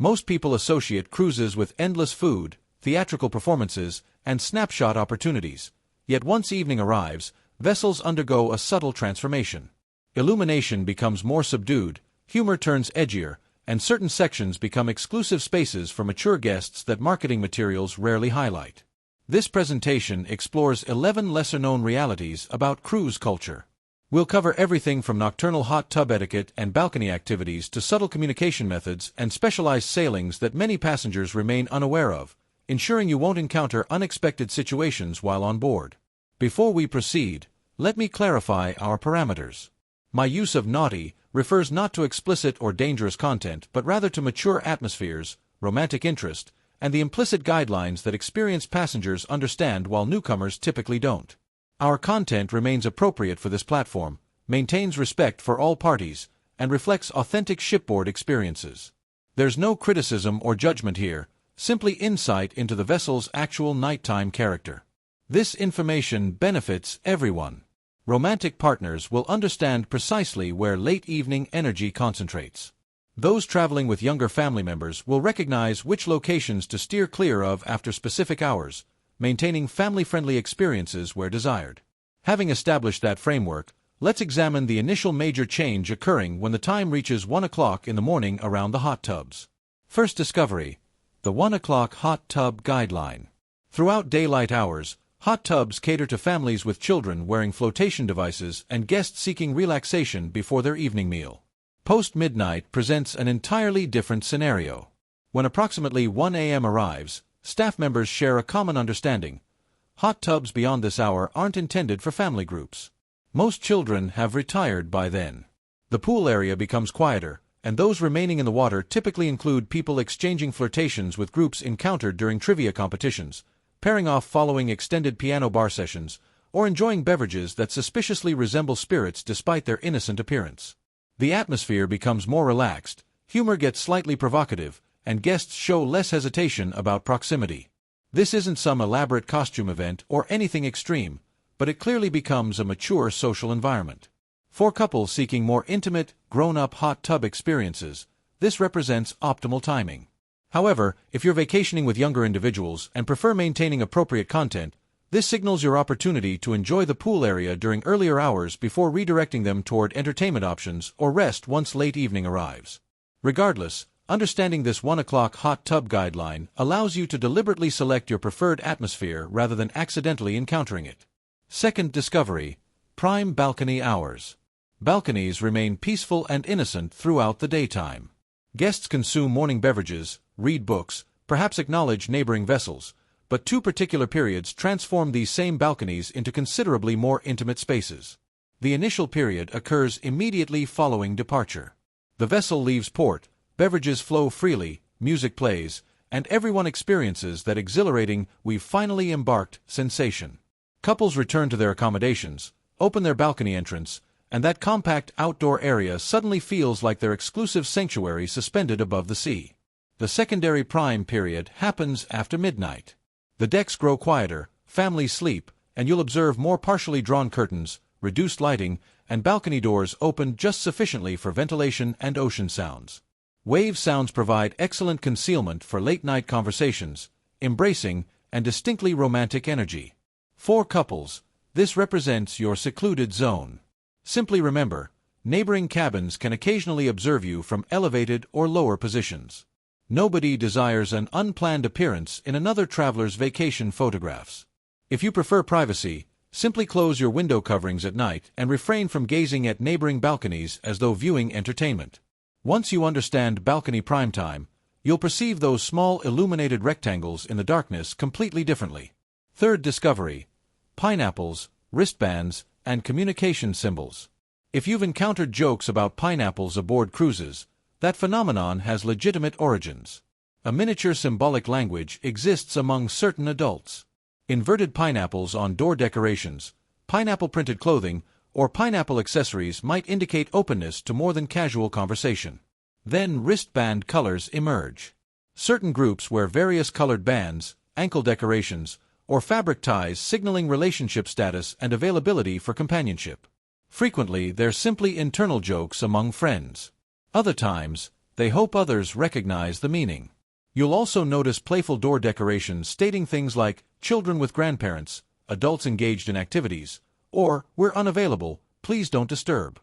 Most people associate cruises with endless food, theatrical performances, and snapshot opportunities. Yet once evening arrives, vessels undergo a subtle transformation. Illumination becomes more subdued, humor turns edgier, and certain sections become exclusive spaces for mature guests that marketing materials rarely highlight. This presentation explores 11 lesser-known realities about cruise culture. We'll cover everything from nocturnal hot tub etiquette and balcony activities to subtle communication methods and specialized sailings that many passengers remain unaware of, ensuring you won't encounter unexpected situations while on board. Before we proceed, let me clarify our parameters. My use of naughty refers not to explicit or dangerous content but rather to mature atmospheres, romantic interest, and the implicit guidelines that experienced passengers understand while newcomers typically don't. Our content remains appropriate for this platform, maintains respect for all parties, and reflects authentic shipboard experiences. There's no criticism or judgment here, simply insight into the vessel's actual nighttime character. This information benefits everyone. Romantic partners will understand precisely where late evening energy concentrates. Those traveling with younger family members will recognize which locations to steer clear of after specific hours, maintaining family-friendly experiences where desired. Having established that framework, let's examine the initial major change occurring when the time reaches 1 o'clock in the morning around the hot tubs. First discovery: the 1 o'clock hot tub guideline. Throughout daylight hours, hot tubs cater to families with children wearing flotation devices and guests seeking relaxation before their evening meal. Post-midnight presents an entirely different scenario. When approximately 1 a.m. arrives, staff members share a common understanding: hot tubs beyond this hour aren't intended for family groups. Most children have retired by then. The pool area becomes quieter, and those remaining in the water typically include people exchanging flirtations with groups encountered during trivia competitions, pairing off following extended piano bar sessions, or enjoying beverages that suspiciously resemble spirits despite their innocent appearance. The atmosphere becomes more relaxed, humor gets slightly provocative, and guests show less hesitation about proximity. This isn't some elaborate costume event or anything extreme, but it clearly becomes a mature social environment. For couples seeking more intimate, grown-up hot tub experiences, this represents optimal timing. However, if you're vacationing with younger individuals and prefer maintaining appropriate content, this signals your opportunity to enjoy the pool area during earlier hours before redirecting them toward entertainment options or rest once late evening arrives. Regardless, understanding this 1 o'clock hot tub guideline allows you to deliberately select your preferred atmosphere rather than accidentally encountering it. Second discovery: prime balcony hours. Balconies remain peaceful and innocent throughout the daytime. Guests consume morning beverages, read books, perhaps acknowledge neighboring vessels, but two particular periods transform these same balconies into considerably more intimate spaces. The initial period occurs immediately following departure. The vessel leaves port, beverages flow freely, music plays, and everyone experiences that exhilarating "we've finally embarked" sensation. Couples return to their accommodations, open their balcony entrance, and that compact outdoor area suddenly feels like their exclusive sanctuary suspended above the sea. The secondary prime period happens after midnight. The decks grow quieter, families sleep, and you'll observe more partially drawn curtains, reduced lighting, and balcony doors open just sufficiently for ventilation and ocean sounds. Wave sounds provide excellent concealment for late-night conversations, embracing, and distinctly romantic energy. For couples, this represents your secluded zone. Simply remember, neighboring cabins can occasionally observe you from elevated or lower positions. Nobody desires an unplanned appearance in another traveler's vacation photographs. If you prefer privacy, simply close your window coverings at night and refrain from gazing at neighboring balconies as though viewing entertainment. Once you understand balcony prime time, you'll perceive those small illuminated rectangles in the darkness completely differently. Third discovery: pineapples, wristbands, and communication symbols. If you've encountered jokes about pineapples aboard cruises, that phenomenon has legitimate origins. A miniature symbolic language exists among certain adults. Inverted pineapples on door decorations, pineapple-printed clothing, or pineapple accessories might indicate openness to more than casual conversation. Then wristband colors emerge. Certain groups wear various colored bands, ankle decorations, or fabric ties signaling relationship status and availability for companionship. Frequently, they're simply internal jokes among friends. Other times, they hope others recognize the meaning. You'll also notice playful door decorations stating things like, "Children with grandparents," "Adults engaged in activities," or "We're unavailable, please don't disturb."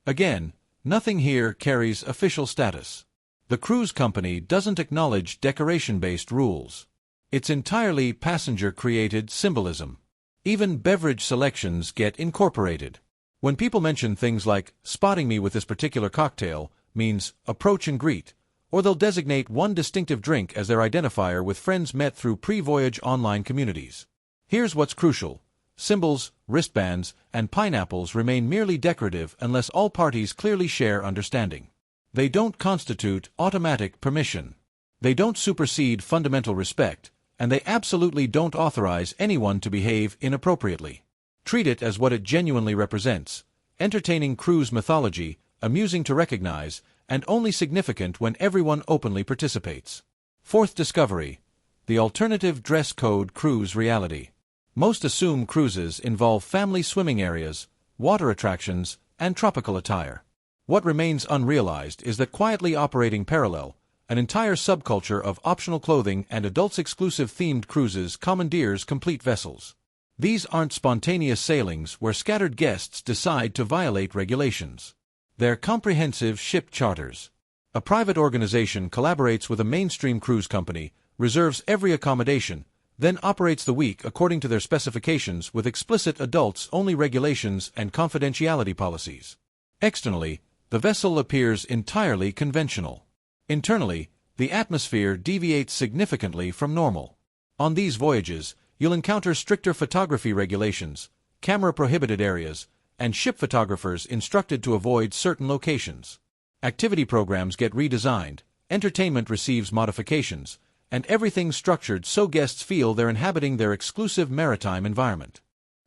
Again, nothing here carries official status. The cruise company doesn't acknowledge decoration-based rules. It's entirely passenger-created symbolism. Even beverage selections get incorporated. When people mention things like, "Spotting me with this particular cocktail," means approach and greet, or they'll designate one distinctive drink as their identifier with friends met through pre-voyage online communities. Here's what's crucial. Symbols, wristbands, and pineapples remain merely decorative unless all parties clearly share understanding. They don't constitute automatic permission. They don't supersede fundamental respect, and they absolutely don't authorize anyone to behave inappropriately. Treat it as what it genuinely represents: entertaining cruise mythology, amusing to recognize, and only significant when everyone openly participates. Fourth discovery: the alternative dress code cruise reality. Most assume cruises involve family swimming areas, water attractions, and tropical attire. What remains unrealized is that quietly operating parallel, an entire subculture of optional clothing and adults-exclusive themed cruises commandeers complete vessels. These aren't spontaneous sailings where scattered guests decide to violate regulations. They're comprehensive ship charters. A private organization collaborates with a mainstream cruise company, reserves every accommodation, then operates the week according to their specifications with explicit adults-only regulations and confidentiality policies. Externally, the vessel appears entirely conventional. Internally, the atmosphere deviates significantly from normal. On these voyages, you'll encounter stricter photography regulations, camera-prohibited areas, and ship photographers instructed to avoid certain locations. Activity programs get redesigned, entertainment receives modifications, and everything's structured so guests feel they're inhabiting their exclusive maritime environment.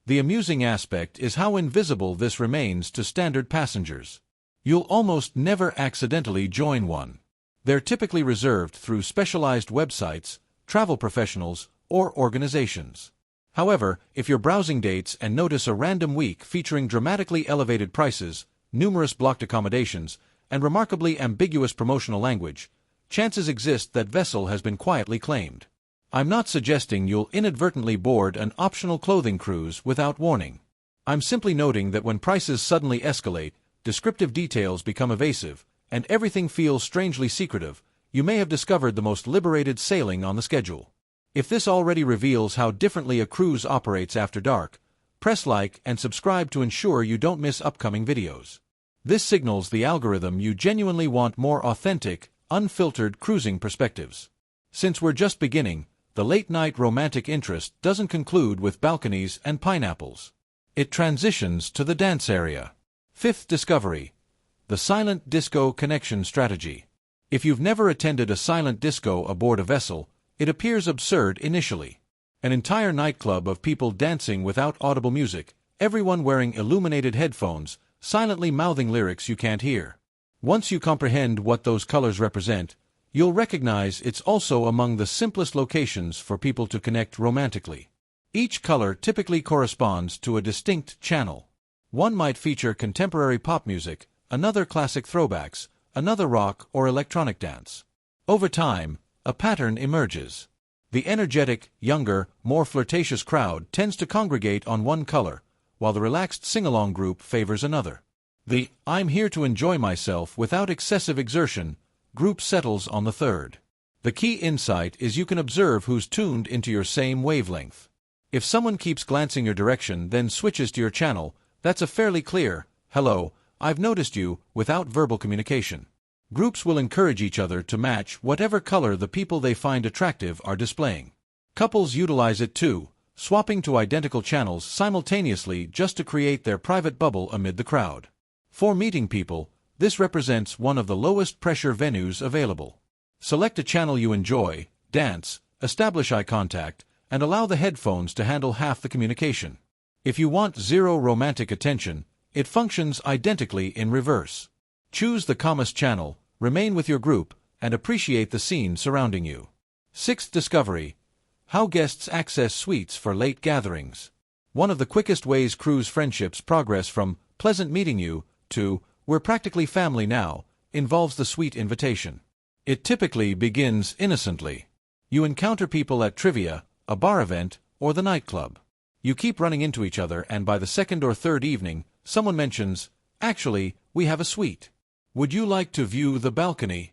The amusing aspect is how invisible this remains to standard passengers. You'll almost never accidentally join one. They're typically reserved through specialized websites, travel professionals, or organizations. However, if you're browsing dates and notice a random week featuring dramatically elevated prices, numerous blocked accommodations, and remarkably ambiguous promotional language, chances exist that vessel has been quietly claimed. I'm not suggesting you'll inadvertently board an optional clothing cruise without warning. I'm simply noting that when prices suddenly escalate, descriptive details become evasive, and everything feels strangely secretive, you may have discovered the most liberated sailing on the schedule. If this already reveals how differently a cruise operates after dark, press like and subscribe to ensure you don't miss upcoming videos. This signals the algorithm you genuinely want more authentic, unfiltered cruising perspectives. Since we're just beginning, the late-night romantic interest doesn't conclude with balconies and pineapples. It transitions to the dance area. Fifth discovery: the silent disco connection strategy. If you've never attended a silent disco aboard a vessel, it appears absurd initially. An entire nightclub of people dancing without audible music, everyone wearing illuminated headphones, silently mouthing lyrics you can't hear. Once you comprehend what those colors represent, you'll recognize it's also among the simplest locations for people to connect romantically. Each color typically corresponds to a distinct channel. One might feature contemporary pop music, another classic throwbacks, another rock or electronic dance. Over time, a pattern emerges. The energetic, younger, more flirtatious crowd tends to congregate on one color, while the relaxed sing-along group favors another. The "I'm here to enjoy myself without excessive exertion" group settles on the third. The key insight is you can observe who's tuned into your same wavelength. If someone keeps glancing your direction then switches to your channel, that's a fairly clear, "Hello, I've noticed you," without verbal communication. Groups will encourage each other to match whatever color the people they find attractive are displaying. Couples utilize it too, swapping to identical channels simultaneously just to create their private bubble amid the crowd. For meeting people, this represents one of the lowest pressure venues available. Select a channel you enjoy, dance, establish eye contact, and allow the headphones to handle half the communication. If you want zero romantic attention, it functions identically in reverse. Choose the calmest channel, remain with your group, and appreciate the scene surrounding you. Sixth discovery: how guests access suites for late gatherings. One of the quickest ways cruise friendships progress from "pleasant meeting you" to "we're practically family now" involves the sweet invitation. It typically begins innocently. You encounter people at trivia, a bar event, or the nightclub. You keep running into each other, and by the second or third evening, someone mentions, "Actually, we have a suite. Would you like to view the balcony?"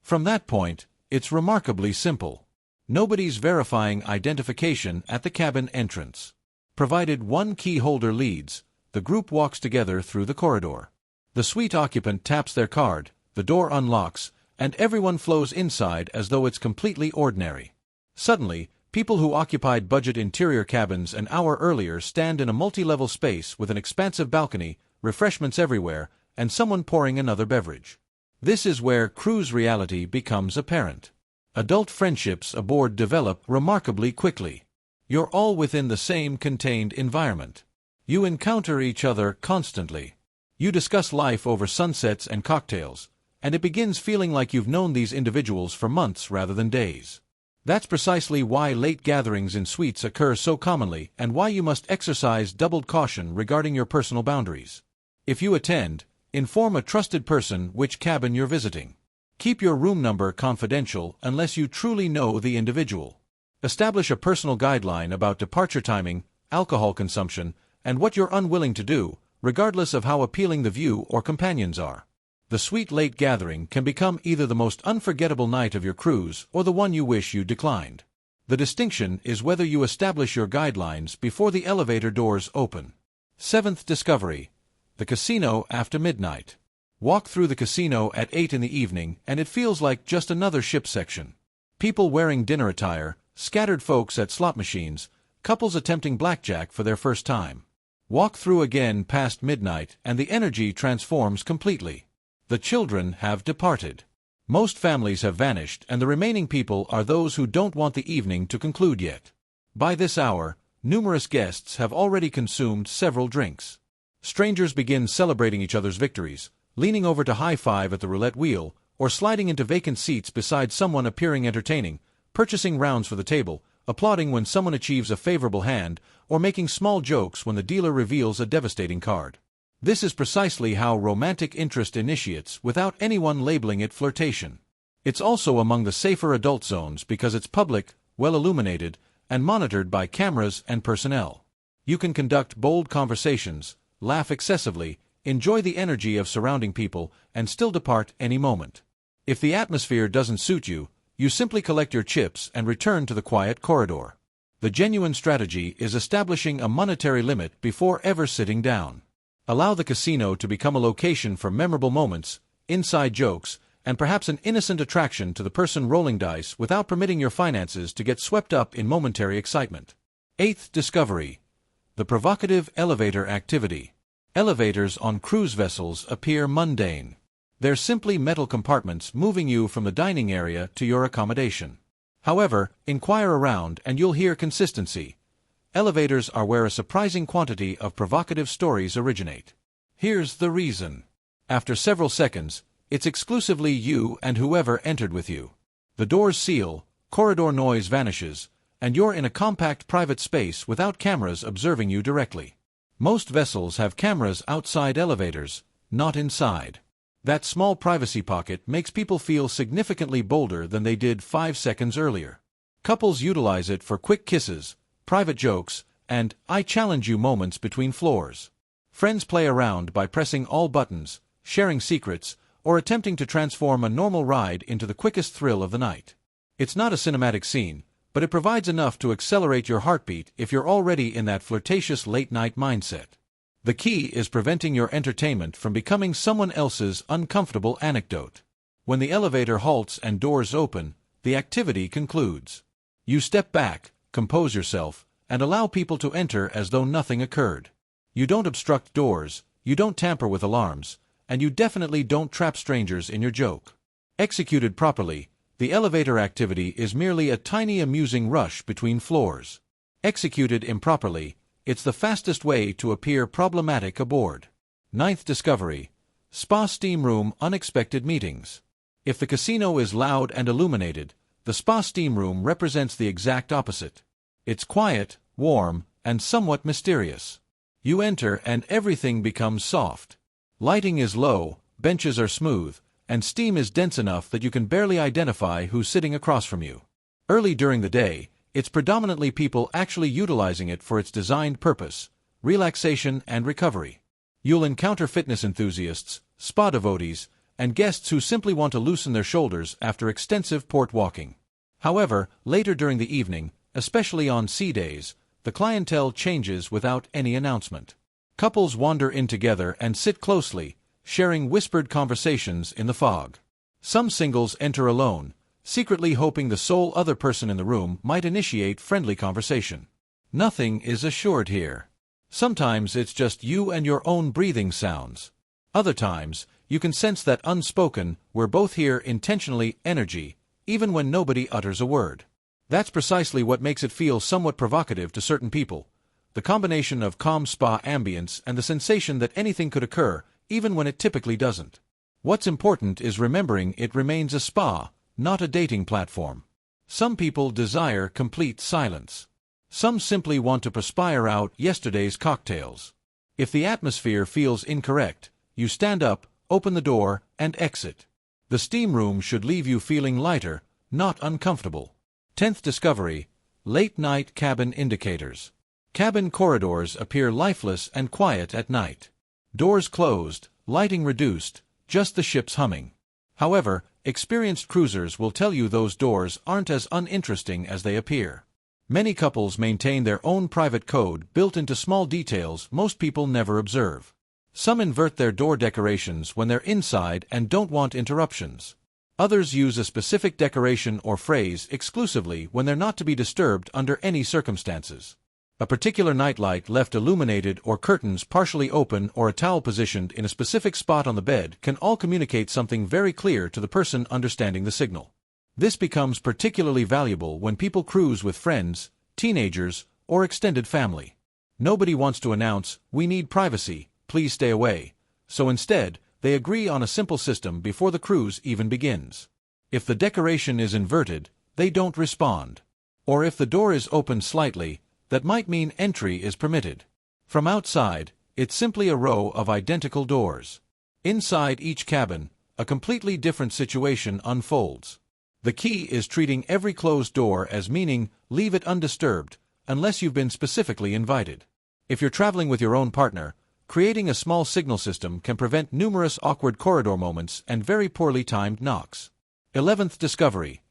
From that point, it's remarkably simple. Nobody's verifying identification at the cabin entrance. Provided one key holder leads, the group walks together through the corridor. The suite occupant taps their card, the door unlocks, and everyone flows inside as though it's completely ordinary. Suddenly, people who occupied budget interior cabins an hour earlier stand in a multi-level space with an expansive balcony, refreshments everywhere, and someone pouring another beverage. This is where cruise reality becomes apparent. Adult friendships aboard develop remarkably quickly. You're all within the same contained environment. You encounter each other constantly. You discuss life over sunsets and cocktails, and it begins feeling like you've known these individuals for months rather than days. That's precisely why late gatherings in suites occur so commonly and why you must exercise doubled caution regarding your personal boundaries. If you attend, inform a trusted person which cabin you're visiting. Keep your room number confidential unless you truly know the individual. Establish a personal guideline about departure timing, alcohol consumption, and what you're unwilling to do, regardless of how appealing the view or companions are. The sweet late gathering can become either the most unforgettable night of your cruise or the one you wish you declined. The distinction is whether you establish your guidelines before the elevator doors open. Seventh discovery: the casino after midnight. Walk through the casino at 8 in the evening and it feels like just another ship section. People wearing dinner attire, scattered folks at slot machines, couples attempting blackjack for their first time. Walk through again past midnight and the energy transforms completely. The children have departed. Most families have vanished, and the remaining people are those who don't want the evening to conclude yet. By this hour, numerous guests have already consumed several drinks. Strangers begin celebrating each other's victories, leaning over to high-five at the roulette wheel, or sliding into vacant seats beside someone appearing entertaining, purchasing rounds for the table, applauding when someone achieves a favorable hand, or making small jokes when the dealer reveals a devastating card. This is precisely how romantic interest initiates without anyone labeling it flirtation. It's also among the safer adult zones because it's public, well illuminated, and monitored by cameras and personnel. You can conduct bold conversations, laugh excessively, enjoy the energy of surrounding people, and still depart any moment. If the atmosphere doesn't suit you, you simply collect your chips and return to the quiet corridor. The genuine strategy is establishing a monetary limit before ever sitting down. Allow the casino to become a location for memorable moments, inside jokes, and perhaps an innocent attraction to the person rolling dice without permitting your finances to get swept up in momentary excitement. Eighth discovery: the provocative elevator activity. Elevators on cruise vessels appear mundane. They're simply metal compartments moving you from the dining area to your accommodation. However, inquire around and you'll hear consistency. Elevators are where a surprising quantity of provocative stories originate. Here's the reason. After several seconds, it's exclusively you and whoever entered with you. The doors seal, corridor noise vanishes, and you're in a compact private space without cameras observing you directly. Most vessels have cameras outside elevators, not inside. That small privacy pocket makes people feel significantly bolder than they did 5 seconds earlier. Couples utilize it for quick kisses, private jokes, and "I challenge you" moments between floors. Friends play around by pressing all buttons, sharing secrets, or attempting to transform a normal ride into the quickest thrill of the night. It's not a cinematic scene, but it provides enough to accelerate your heartbeat if you're already in that flirtatious late-night mindset. The key is preventing your entertainment from becoming someone else's uncomfortable anecdote. When the elevator halts and doors open, the activity concludes. You step back, compose yourself, and allow people to enter as though nothing occurred. You don't obstruct doors, you don't tamper with alarms, and you definitely don't trap strangers in your joke. Executed properly, the elevator activity is merely a tiny amusing rush between floors. Executed improperly, it's the fastest way to appear problematic aboard. Ninth discovery: spa steam room unexpected meetings. If the casino is loud and illuminated, the spa steam room represents the exact opposite. It's quiet, warm, and somewhat mysterious. You enter and everything becomes soft. Lighting is low, benches are smooth, and steam is dense enough that you can barely identify who's sitting across from you. Early during the day, it's predominantly people actually utilizing it for its designed purpose, relaxation and recovery. You'll encounter fitness enthusiasts, spa devotees, and guests who simply want to loosen their shoulders after extensive port walking. However, later during the evening, especially on sea days, the clientele changes without any announcement. Couples wander in together and sit closely, sharing whispered conversations in the fog. Some singles enter alone, secretly hoping the sole other person in the room might initiate friendly conversation. Nothing is assured here. Sometimes it's just you and your own breathing sounds. Other times, you can sense that unspoken, we're both here intentionally energy, even when nobody utters a word. That's precisely what makes it feel somewhat provocative to certain people. The combination of calm spa ambience and the sensation that anything could occur, even when it typically doesn't. What's important is remembering it remains a spa, not a dating platform. Some people desire complete silence. Some simply want to perspire out yesterday's cocktails. If the atmosphere feels incorrect, you stand up, open the door, and exit. The steam room should leave you feeling lighter, not uncomfortable. 10th discovery: late-night cabin indicators. Cabin corridors appear lifeless and quiet at night. Doors closed, lighting reduced, just the ship's humming. However, experienced cruisers will tell you those doors aren't as uninteresting as they appear. Many couples maintain their own private code built into small details most people never observe. Some invert their door decorations when they're inside and don't want interruptions. Others use a specific decoration or phrase exclusively when they're not to be disturbed under any circumstances. A particular nightlight left illuminated or curtains partially open or a towel positioned in a specific spot on the bed can all communicate something very clear to the person understanding the signal. This becomes particularly valuable when people cruise with friends, teenagers, or extended family. Nobody wants to announce, "We need privacy, please stay away," so instead, they agree on a simple system before the cruise even begins. If the decoration is inverted, they don't respond. Or if the door is open slightly, that might mean entry is permitted. From outside, it's simply a row of identical doors. Inside each cabin, a completely different situation unfolds. The key is treating every closed door as meaning, leave it undisturbed, unless you've been specifically invited. If you're traveling with your own partner, creating a small signal system can prevent numerous awkward corridor moments and very poorly timed knocks. 11th discovery: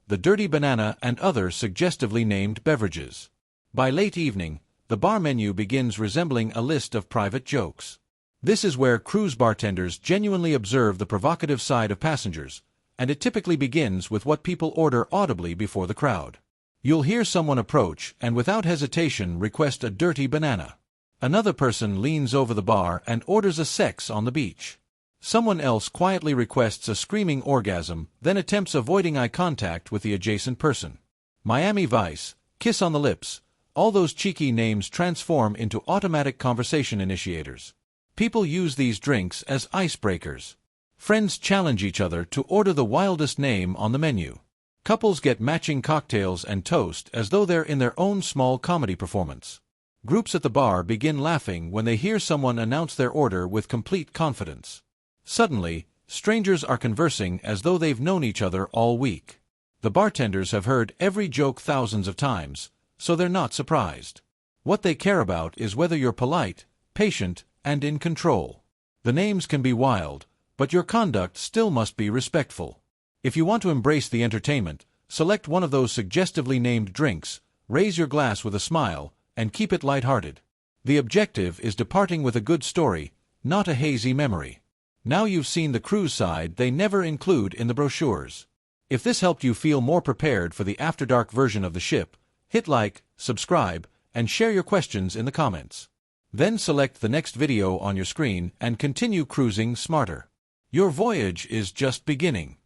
the dirty banana and other suggestively named beverages. By late evening, the bar menu begins resembling a list of private jokes. This is where cruise bartenders genuinely observe the provocative side of passengers, and it typically begins with what people order audibly before the crowd. You'll hear someone approach and without hesitation request a dirty banana. Another person leans over the bar and orders a sex on the beach. Someone else quietly requests a screaming orgasm, then attempts avoiding eye contact with the adjacent person. Miami Vice, kiss on the lips, all those cheeky names transform into automatic conversation initiators. People use these drinks as icebreakers. Friends challenge each other to order the wildest name on the menu. Couples get matching cocktails and toast as though they're in their own small comedy performance. Groups at the bar begin laughing when they hear someone announce their order with complete confidence. Suddenly, strangers are conversing as though they've known each other all week. The bartenders have heard every joke thousands of times, so they're not surprised. What they care about is whether you're polite, patient, and in control. The names can be wild, but your conduct still must be respectful. If you want to embrace the entertainment, select one of those suggestively named drinks, raise your glass with a smile, and keep it lighthearted. The objective is departing with a good story, not a hazy memory. Now you've seen the cruise side they never include in the brochures. If this helped you feel more prepared for the After Dark version of the ship, hit like, subscribe, and share your questions in the comments. Then select the next video on your screen and continue cruising smarter. Your voyage is just beginning.